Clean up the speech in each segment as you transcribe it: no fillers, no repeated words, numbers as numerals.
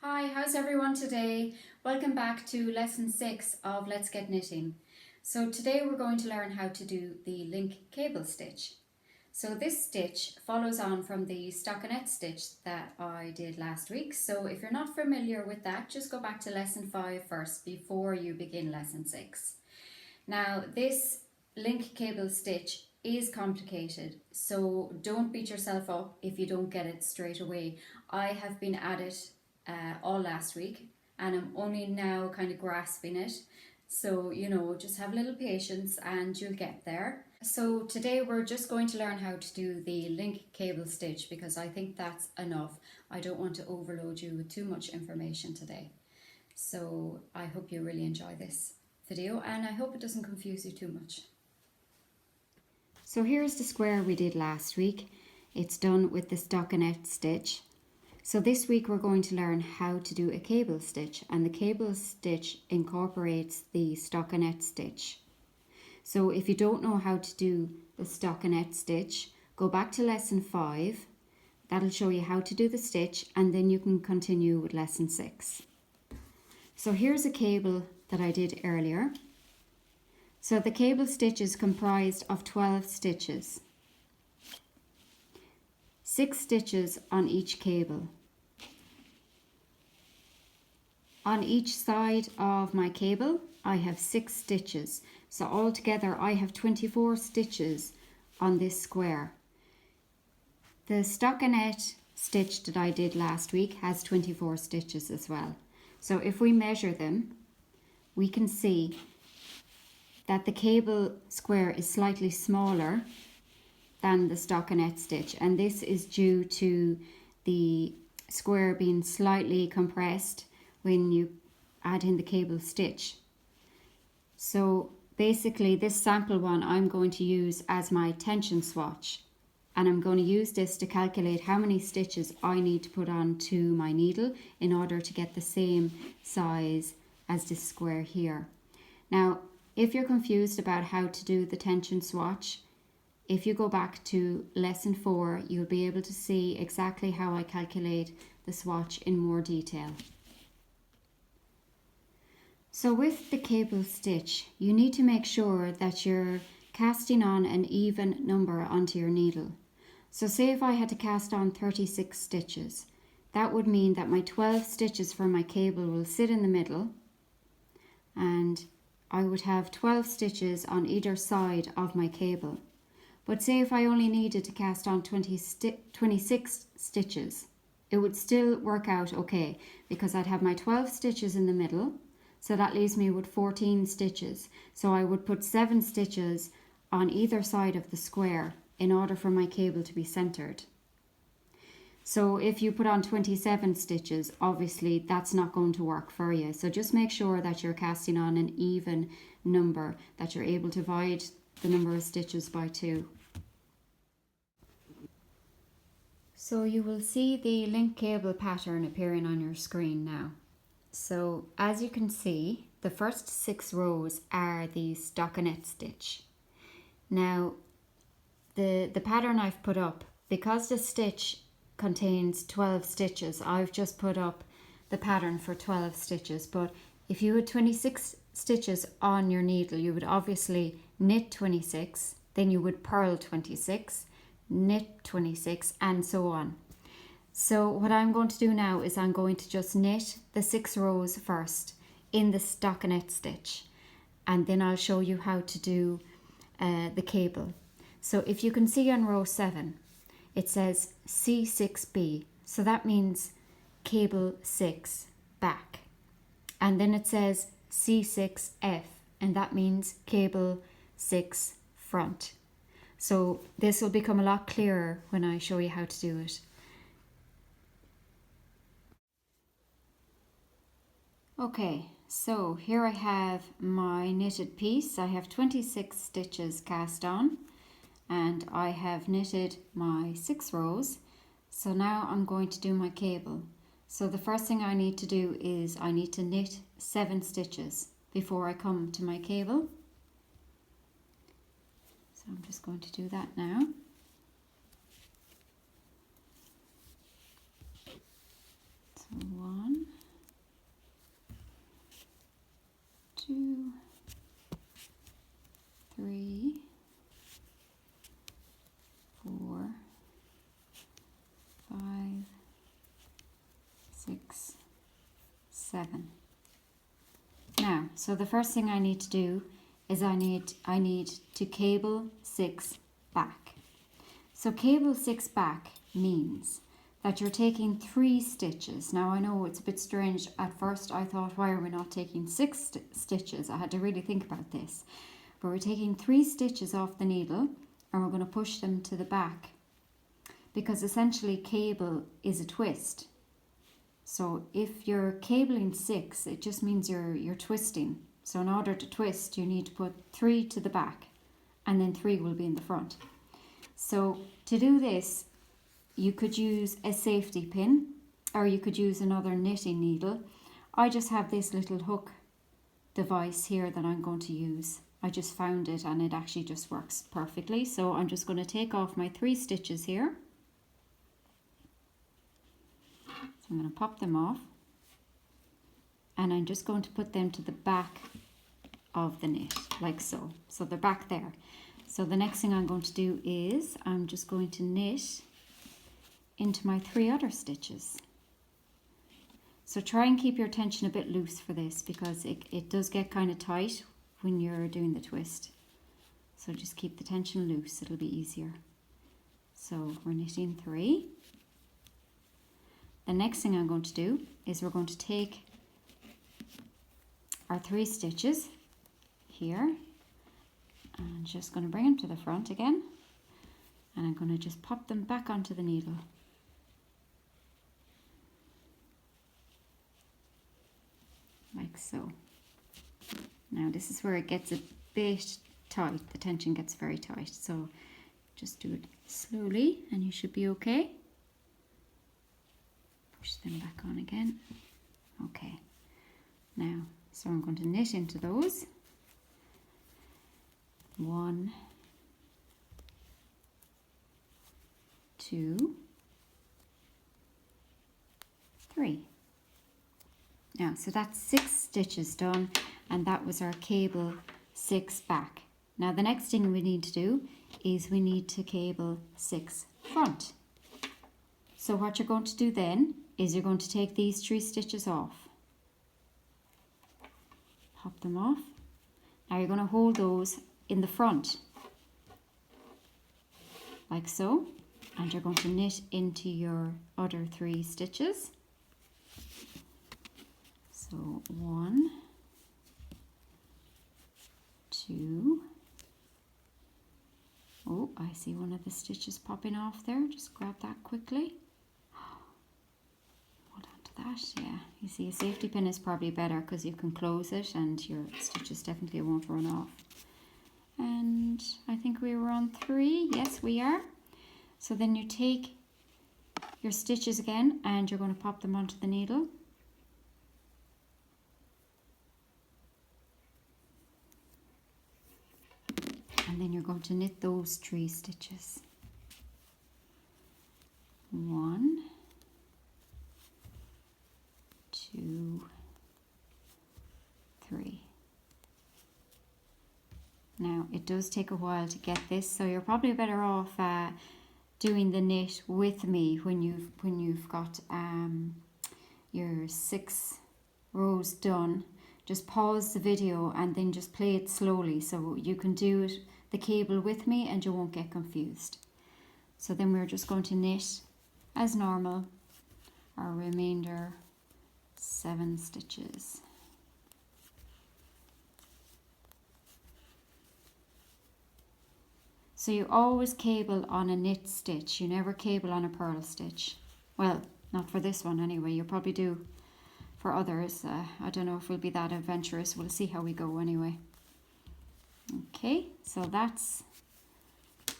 Hi, how's everyone today? Welcome back to lesson 6 of Let's Get Knitting. So today we're going to learn how to do the link cable stitch. So this stitch follows on from the stockinette stitch that I did last week. So if you're not familiar with that, just go back to lesson 5 first before you begin lesson 6. Now this link cable stitch is complicated, so don't beat yourself up if you don't get it straight away. I have been at it all last week and I'm only now kind of grasping it. So, just have a little patience and you'll get there. So today we're just going to learn how to do the link cable stitch because I think that's enough. I don't want to overload you with too much information today. So I hope you really enjoy this video and I hope it doesn't confuse you too much. So here's the square we did last week. It's done with the stockinette stitch. So this week we're going to learn how to do a cable stitch, and the cable stitch incorporates the stockinette stitch. So if you don't know how to do the stockinette stitch, go back to lesson 5. That'll show you how to do the stitch and then you can continue with lesson 6. So here's a cable that I did earlier. So the cable stitch is comprised of 12 stitches. 6 stitches on each cable. On each side of my cable I have 6 stitches, so altogether I have 24 stitches on this square. The stockinette stitch that I did last week has 24 stitches as well. So if we measure them, we can see that the cable square is slightly smaller than the stockinette stitch, and this is due to the square being slightly compressed when you add in the cable stitch. So basically this sample one I'm going to use as my tension swatch, and I'm going to use this to calculate how many stitches I need to put onto my needle in order to get the same size as this square here. Now if you're confused about how to do the tension swatch, if you go back to lesson 4, you'll be able to see exactly how I calculate the swatch in more detail. So with the cable stitch, you need to make sure that you're casting on an even number onto your needle. So say if I had to cast on 36 stitches, that would mean that my 12 stitches for my cable will sit in the middle, and I would have 12 stitches on either side of my cable. But say if I only needed to cast on 26 stitches, it would still work out okay because I'd have my 12 stitches in the middle, so that leaves me with 14 stitches. So I would put 7 stitches on either side of the square in order for my cable to be centered. So if you put on 27 stitches, obviously that's not going to work for you. So just make sure that you're casting on an even number, that you're able to divide the number of stitches by 2. So you will see the link cable pattern appearing on your screen now. So as you can see, the first 6 rows are the stockinette stitch. Now the pattern I've put up, because the stitch contains 12 stitches, I've just put up the pattern for 12 stitches. But if you had 26 stitches on your needle, you would obviously knit 26, then you would purl 26, knit 26, and so on. So what I'm going to do now is I'm going to just knit the 6 rows first in the stockinette stitch, and then I'll show you how to do the cable. So if you can see on row 7, it says C6B, so that means cable 6 back. And then it says C6F, and that means cable 6 front. So this will become a lot clearer when I show you how to do it. Okay, so here I have my knitted piece. I have 26 stitches cast on, and I have knitted my 6 rows. So now I'm going to do my cable. So the first thing I need to do is I need to knit 7 stitches before I come to my cable. So I'm just going to do that now. So 1, 7. Now, so the first thing I need to do is I need to cable 6 back. So cable 6 back means that you're taking 3 stitches. Now I know it's a bit strange. At first I thought, why are we not taking 6 stitches? I had to really think about this. But we're taking 3 stitches off the needle and we're going to push them to the back, because essentially cable is a twist. So if you're cabling 6, it just means you're twisting. So in order to twist, you need to put 3 to the back and then 3 will be in the front. So to do this, you could use a safety pin or you could use another knitting needle. I just have this little hook device here that I'm going to use. I just found it and it actually just works perfectly. So I'm just going to take off my 3 stitches here. So I'm going to pop them off and I'm just going to put them to the back of the knit, like so. So they're back there. So the next thing I'm going to do is I'm just going to knit into my 3 other stitches. So try and keep your tension a bit loose for this, because it does get kind of tight when you're doing the twist. So just keep the tension loose, it'll be easier. So we're knitting 3. The next thing I'm going to do is we're going to take our 3 stitches here and just going to bring them to the front again, and I'm going to just pop them back onto the needle. Like so. Now this is where it gets a bit tight, the tension gets very tight, so just do it slowly and you should be okay. Push them back on again. Okay, now so I'm going to knit into those. 1, 2, 3. Now, so that's 6 stitches done, and that was our cable 6 back. Now the next thing we need to do is we need to cable 6 front. So what you're going to do then is you're going to take these 3 stitches off. Pop them off. Now you're going to hold those in the front, like so, and you're going to knit into your other 3 stitches. So 1, 2, oh, I see one of the stitches popping off there, just grab that quickly. Hold on to that, yeah. You see a safety pin is probably better because you can close it and your stitches definitely won't run off. And I think we were on 3, yes we are. So then you take your stitches again and you're going to pop them onto the needle. And then you're going to knit those 3 stitches. 1, 2, 3. Now it does take a while to get this, so you're probably better off doing the knit with me when you've got your 6 rows done. Just pause the video and then just play it slowly so you can do it, the cable with me, and you won't get confused. So then we're just going to knit as normal our remainder 7 stitches. So you always cable on a knit stitch, you never cable on a purl stitch. Well, not for this one anyway, you probably do for others. I don't know if we'll be that adventurous, we'll see how we go anyway. Okay, so that's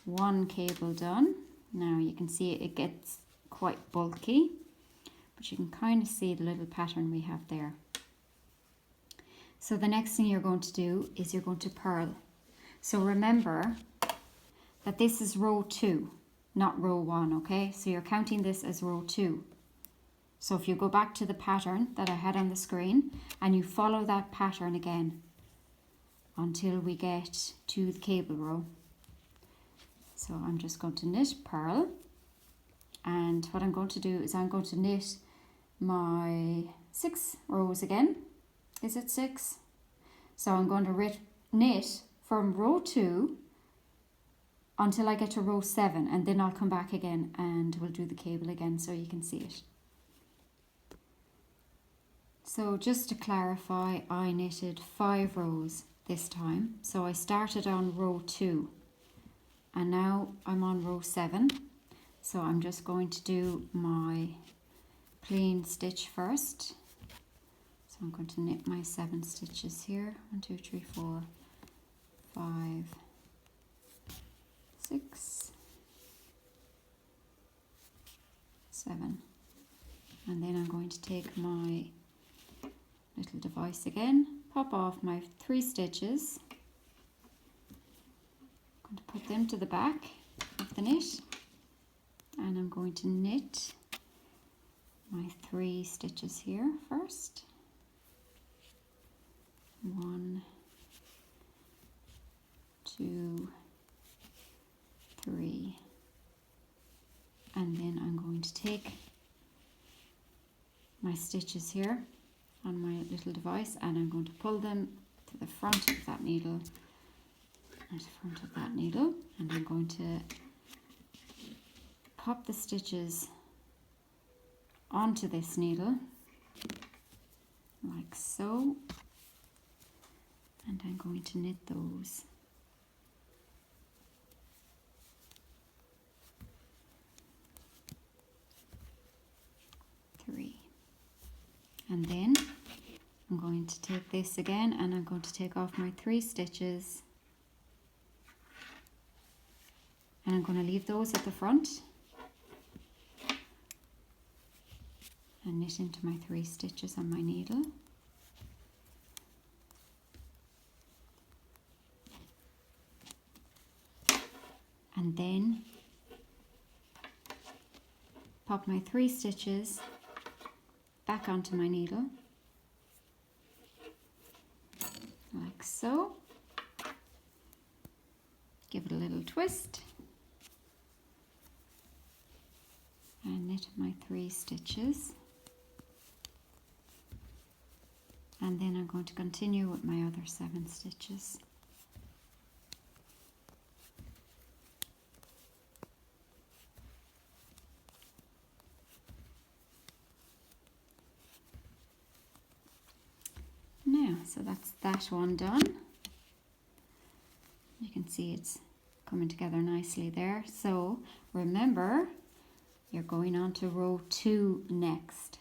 1 cable done. Now you can see it gets quite bulky, but you can kind of see the little pattern we have there. So the next thing you're going to do is you're going to purl. So remember that this is row 2, not row 1, okay? So you're counting this as row 2. So if you go back to the pattern that I had on the screen and you follow that pattern again until we get to the cable row. So I'm just going to knit purl, and what I'm going to do is I'm going to knit my 6 rows again. Is it 6? So I'm going to knit from row 2 until I get to row 7, and then I'll come back again and we'll do the cable again so you can see it. So just to clarify, I knitted 5 rows this time. So I started on row 2 and now I'm on row 7. So I'm just going to do my plain stitch first. So I'm going to knit my 7 stitches here. 1, 2, 3, 4, 5, 6, 7. And then I'm going to take my little device again, pop off my 3 stitches. I'm going to put them to the back of the knit, and I'm going to knit my 3 stitches here first. 1, 2, 3, and then I'm going to take my stitches here on my little device and I'm going to pull them to the front of that needle, and I'm going to pop the stitches onto this needle like so, and I'm going to knit those. And then I'm going to take this again and I'm going to take off my 3 stitches, and I'm going to leave those at the front and knit into my 3 stitches on my needle. And then pop my 3 stitches back onto my needle like so, give it a little twist and knit my 3 stitches, and then I'm going to continue with my other 7 stitches. So that's that one done. You can see it's coming together nicely there. So remember, you're going on to row 2 next.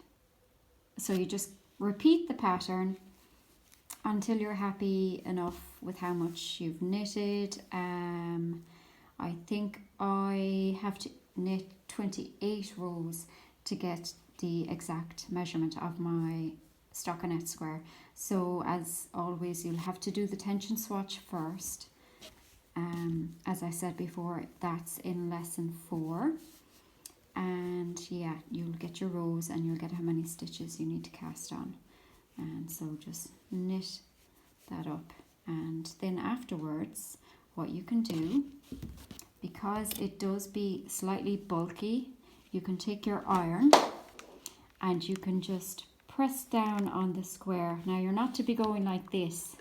So you just repeat the pattern until you're happy enough with how much you've knitted. I think I have to knit 28 rows to get the exact measurement of my stockinette square. So as always, you'll have to do the tension swatch first. As I said before, that's in lesson 4. And yeah, you'll get your rows and you'll get how many stitches you need to cast on. And so just knit that up. And then afterwards, what you can do, because it does be slightly bulky, you can take your iron and you can just press down on the square. Now you're not to be going like this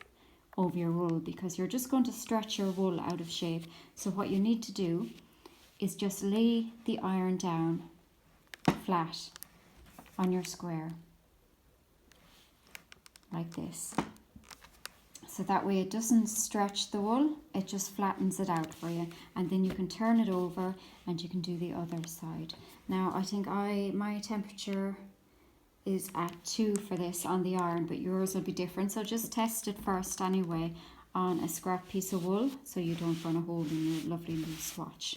over your wool because you're just going to stretch your wool out of shape. So what you need to do is just lay the iron down flat on your square like this. So that way it doesn't stretch the wool, it just flattens it out for you. And then you can turn it over and you can do the other side. Now I think my temperature is at 2 for this on the iron, but yours will be different. So just test it first anyway on a scrap piece of wool so you don't burn a hole in your lovely little swatch.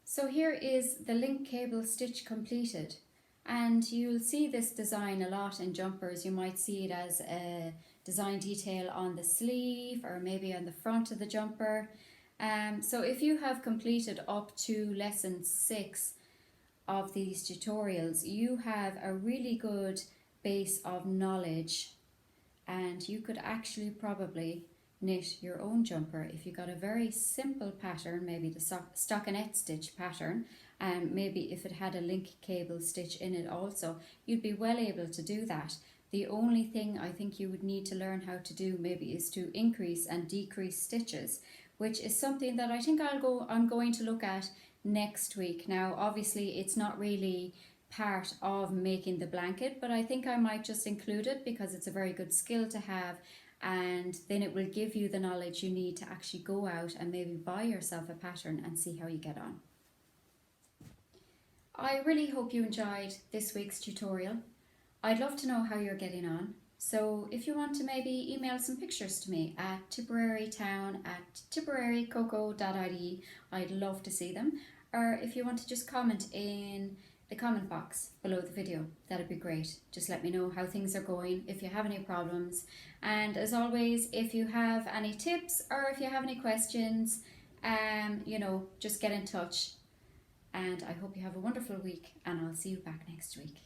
So here is the link cable stitch completed, and you'll see this design a lot in jumpers. You might see it as a design detail on the sleeve or maybe on the front of the jumper. So if you have completed up to lesson 6 of these tutorials, you have a really good base of knowledge, and you could actually probably knit your own jumper, if you got a very simple pattern, maybe the stockinette stitch pattern, and maybe if it had a link cable stitch in it also, you'd be well able to do that. The only thing I think you would need to learn how to do maybe is to increase and decrease stitches, which is something that I think I'm going to look at next week. Now obviously it's not really part of making the blanket, but I think I might just include it because it's a very good skill to have, and then it will give you the knowledge you need to actually go out and maybe buy yourself a pattern and see how you get on. I really hope you enjoyed this week's tutorial. I'd love to know how you're getting on. So if you want to maybe email some pictures to me at tipperarytown@tipperarycoco.ie, I'd love to see them. Or if you want to just comment in the comment box below the video, that'd be great. Just let me know how things are going, if you have any problems. And as always, if you have any tips or if you have any questions, just get in touch. And I hope you have a wonderful week, and I'll see you back next week.